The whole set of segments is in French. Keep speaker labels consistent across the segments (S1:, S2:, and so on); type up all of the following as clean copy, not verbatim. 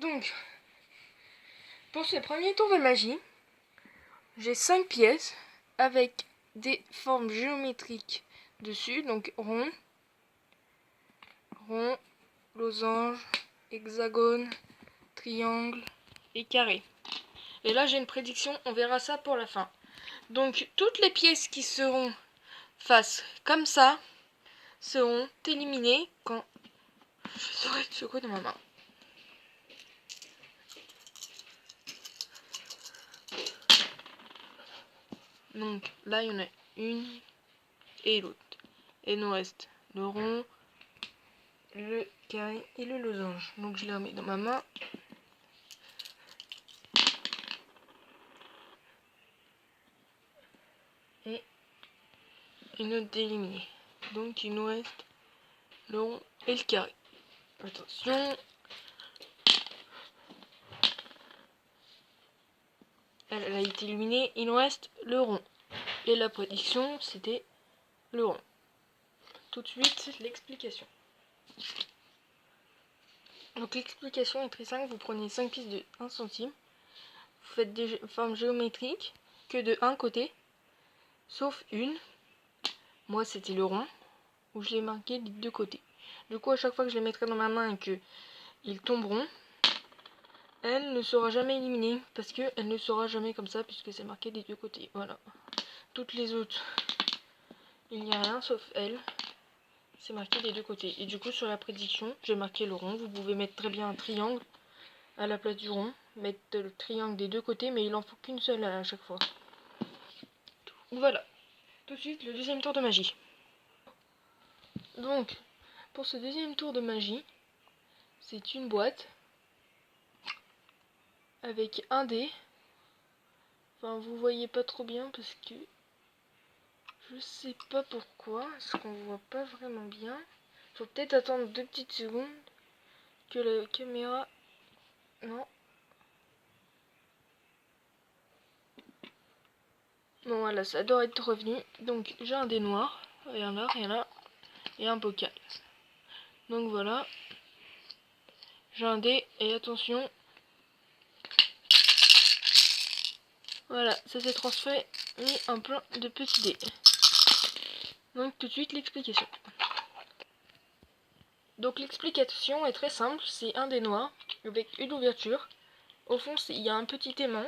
S1: Donc, pour ce premier tour de magie, j'ai 5 pièces avec des formes géométriques dessus, donc rond, losange, hexagone, triangle et carré. Et là j'ai une prédiction, on verra ça pour la fin. Donc toutes les pièces qui seront face comme ça seront éliminées quand je serai secouer dans ma main. Donc là il y en a une et l'autre. Et il nous reste le rond, le carré et le losange. Donc je les remets dans ma main. Et une autre d'éliminer. Donc il nous reste le rond et le carré. Attention. Elle a été illuminée, il nous reste le rond. Et la prédiction, c'était le rond. Tout de suite, l'explication. Donc l'explication est très simple, vous prenez 5 pièces de 1 centime, vous faites des formes géométriques que de un côté, sauf une. Moi c'était le rond, où je l'ai marqué des deux côtés. Du coup à chaque fois que je les mettrai dans ma main et qu'ils tomberont, elle ne sera jamais éliminée, parce qu'elle ne sera jamais comme ça, puisque c'est marqué des deux côtés. Voilà. Toutes les autres, il n'y a rien sauf elle. C'est marqué des deux côtés. Et du coup sur la prédiction, j'ai marqué le rond. Vous pouvez mettre très bien un triangle à la place du rond. Mettre le triangle des deux côtés, mais il en faut qu'une seule à chaque fois. Voilà. Tout de suite le deuxième tour de magie. Donc, pour ce deuxième tour de magie, c'est une boîte avec un dé. Enfin, vous voyez pas trop bien parce que je sais pas pourquoi. Parce qu'on voit pas vraiment bien. Faut peut-être attendre 2 petites secondes que la caméra... Non. Bon voilà, ça doit être revenu. Donc j'ai un dé noir, rien là, et un bocal. Donc voilà. J'ai un dé, et attention. Voilà, ça s'est transféré un plein de petits dés. Donc tout de suite l'explication. Donc l'explication est très simple, c'est un dé noir avec une ouverture. Au fond il y a un petit aimant.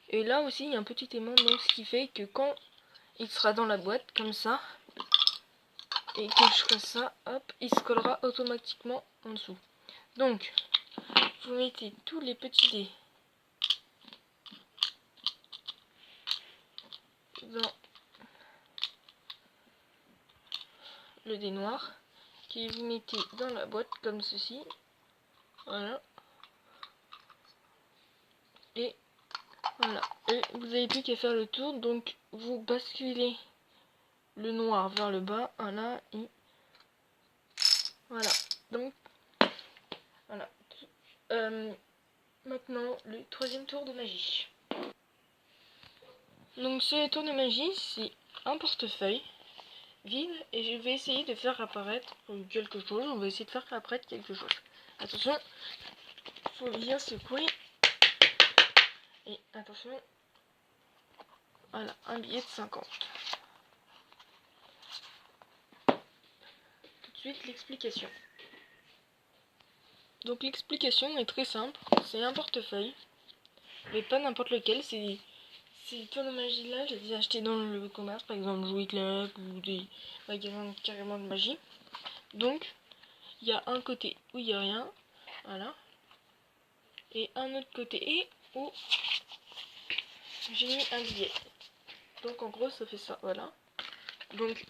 S1: Et là aussi il y a un petit aimant, donc ce qui fait que quand il sera dans la boîte, comme ça, et que je ferai ça, hop, il se collera automatiquement en dessous. Donc, vous mettez tous les petits dés dans le dé noir, que vous mettez dans la boîte comme ceci. Voilà. Et voilà. Et vous n'avez plus qu'à faire le tour, donc vous basculez le noir vers le bas. Voilà. Et voilà. Donc, voilà. Maintenant, le troisième tour de magie. Donc ce tour de magie, c'est un portefeuille vide et je vais essayer de faire apparaître quelque chose. On va essayer de faire apparaître quelque chose. Attention, il faut bien secouer. Et attention, voilà, un billet de 50. Tout de suite l'explication. Donc l'explication est très simple, c'est un portefeuille, mais pas n'importe lequel, c'est ces tours de magie là, je les ai achetés dans le commerce, par exemple Jouet Club ou des magasins carrément de magie. Donc il y a un côté où il n'y a rien, voilà, et un autre côté où j'ai mis un billet. Donc en gros ça fait ça, voilà. Donc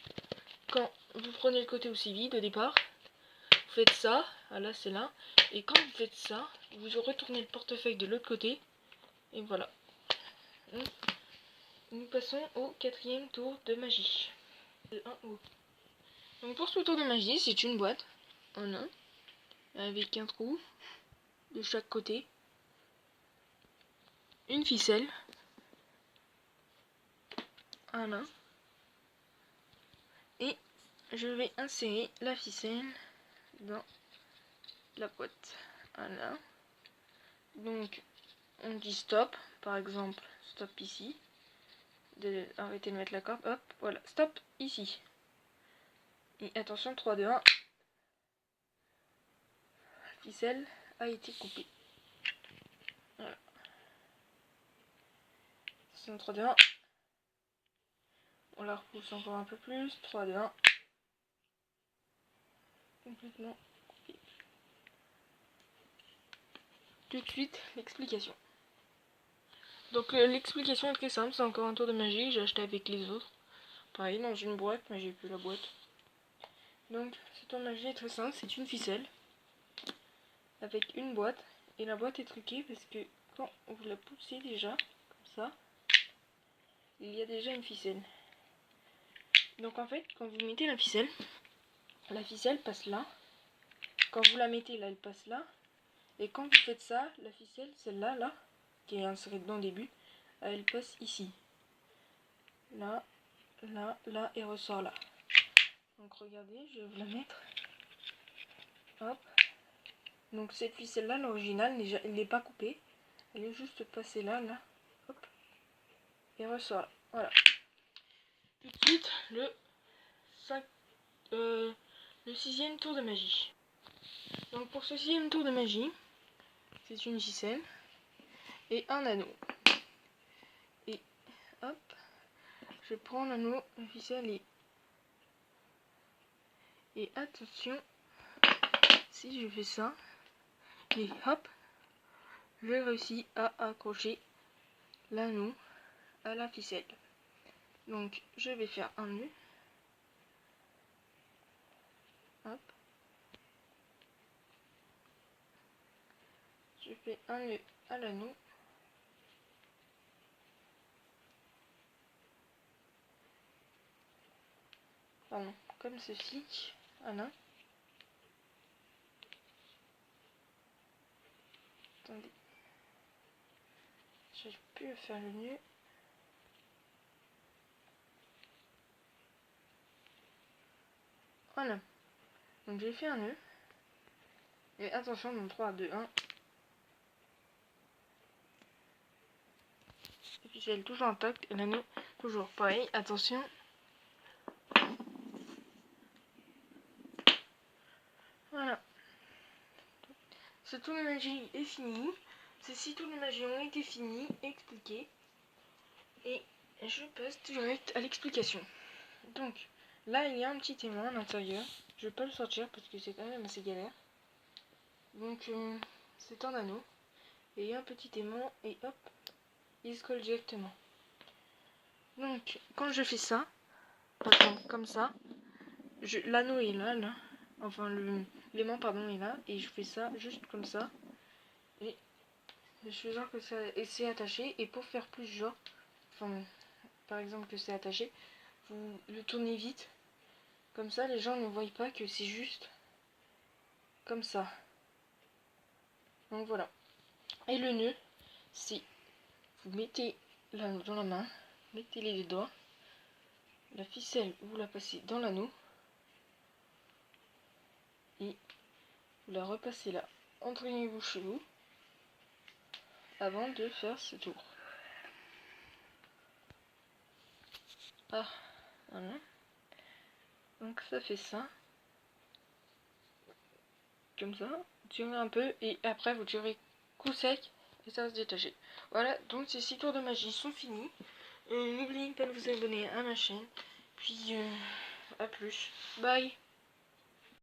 S1: quand vous prenez le côté aussi vide au départ, vous faites ça, voilà c'est là, et quand vous faites ça, vous retournez le portefeuille de l'autre côté, et voilà. Nous passons au quatrième tour de magie. De 1 au. Donc pour ce tour de magie, c'est une boîte en un, avec un trou de chaque côté, une ficelle, voilà, et je vais insérer la ficelle dans la boîte, voilà. Donc on dit stop, par exemple stop ici, arrêtez de mettre la corde, hop, voilà, stop ici. Et attention, 3, 2, 1, la ficelle a été coupée. Voilà. Attention, 3, 2, 1, on la repousse encore un peu plus, 3, 2, 1, complètement coupée. Tout de suite, l'explication. Donc l'explication est très simple, c'est encore un tour de magie, j'ai acheté avec les autres. Pareil, dans une boîte, mais j'ai plus la boîte. Donc ce tour de magie est très simple, c'est une ficelle avec une boîte. Et la boîte est truquée parce que quand vous la poussez déjà, comme ça, il y a déjà une ficelle. Donc en fait, quand vous mettez la ficelle passe là. Quand vous la mettez là, elle passe là. Et quand vous faites ça, la ficelle, celle-là, là, qui est insérée dedans au début, elle passe ici. Là, là, là, et ressort là. Donc regardez, je vais vous la mettre. Hop. Donc cette ficelle là, l'original, elle n'est pas coupée. Elle est juste passée là, là. Hop. Et ressort là. Voilà. Tout de suite, le 6e tour de magie. Donc pour ce 6e tour de magie, c'est une ficelle et un anneau. Et hop, je prends l'anneau, la ficelle et attention, si je fais ça, et hop, j'ai réussi à accrocher l'anneau à la ficelle. Donc je vais faire un nœud. Hop. Je fais un nœud à l'anneau. Pardon, comme ceci. Voilà. Attendez. J'arrive plus à faire le nœud. Voilà. Donc j'ai fait un nœud. Et attention, dans 3, 2, 1. La ficelle toujours intacte et l'anneau toujours pareil. Attention. Voilà. Ce tour de magie est fini. Ces 6 tours de magie ont été finis, expliqués. Et je passe direct à l'explication. Donc, là il y a un petit aimant à l'intérieur. Je vais pas le sortir parce que c'est quand même assez galère. Donc, c'est un anneau. Et il y a un petit aimant et hop, il se colle directement. Donc, quand je fais ça, par exemple comme ça, l'anneau est là, là. Enfin, l'aimant, pardon, est là. Et je fais ça juste comme ça. Et je fais genre que c'est attaché. Et pour faire plus genre, enfin, par exemple que c'est attaché, vous le tournez vite. Comme ça, les gens ne voient pas que c'est juste comme ça. Donc voilà. Et le nœud, c'est vous mettez l'anneau dans la main, mettez les doigts, la ficelle, vous la passez dans l'anneau et vous la repassez là. Entraînez-vous chez vous avant de faire ce tour. Ah, voilà. Donc ça fait ça. Comme ça. Tirez un peu et après vous tirez coup sec et ça va se détacher. Voilà, donc ces 6 tours de magie sont finis. N'oubliez pas de vous abonner à ma chaîne. Puis à plus. Bye.